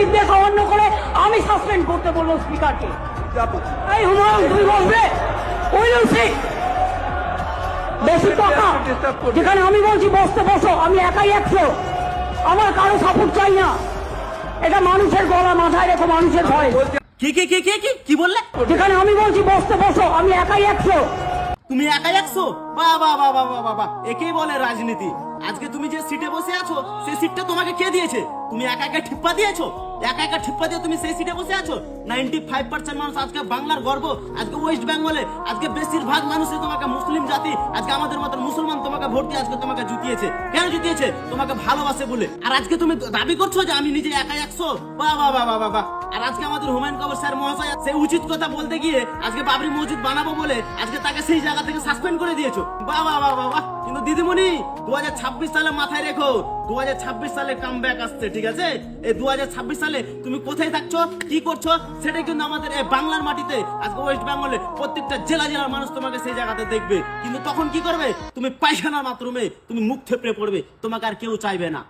নির্দেশ অমান্য করে আমি সাসপেন্ড করতে বলবো স্পিকারকে। এই হুমায়ুন তুমি বলবে বেশি টাকা, যেখানে আমি বলছি বসতে বসো, আমি একাই 100, আমার কারো সাপোর্ট চাই না। এটা মানুষের গলা, মাথায় রেখো মানুষের ভয়। কি বললে? যেখানে আমি বলছি বসতে বসো, আমি একাই 100। তুমি একাই 100? বাহ বাহ বাহ বাহ বাহ বাহ, একেই বলে রাজনীতি। আজকে তুমি যে সিটে বসে আছো সেই সিটটা তোমাকে কে দিয়েছে? তুমি একা একা ঠিপ্পা দিয়েছো? একা একা ঠিপ্পা দিয়ে তুমি সেই সিটে বসে আছো? 95% মানুষ আজকে বাংলার গর্ব, আজকে ওয়েস্ট বেঙ্গলে আজকে বেশিরভাগ মানুষই তোমাকে মুসলিম জাতি, আজকে আমাদের মতো মুসলমান তোমাকে ভোট দিয়ে আজকে তোমাকে জিতিয়েছে। কেন জিতিয়েছে? তোমাকে ভালোবাসে বলে। আর আজকে তুমি দাবি করছো যে আমি নিজে একাই 100? বাহ বাহ বাহ বাহ বাহ। আর আজকে আমাদের হুমায়ুন কবির স্যার মহাশয় সেই উচিত কথা বলতে গিয়ে আজকে বাবরি মসজিদ বানাবো বলে আজকে তাকে সেই জায়গা থেকে সাসপেন্ড করে দিয়েছো। বাহ বাহ বাহ বাহ বাহ। কিন্তু দিদিমণি 2026 সালে মাথায় রেখো, 2026 সালে কামব্যাক আসছে, ঠিক আছে? এই 2026 সালে তুমি কোথায় থাকছো, কি করছো, সেটা কিন্তু আমাদের এই বাংলার মাটিতে আজকে ওয়েস্ট বেঙ্গলে প্রত্যেকটা জেলার মানুষ তোমাকে সেই জায়গাতে দেখবে। কিন্তু তখন কি করবে? তুমি পায়খানার বাথরুমে তুমি মুখ থেপড়ে পড়বে, তোমাকে আর কেউ চাইবে না।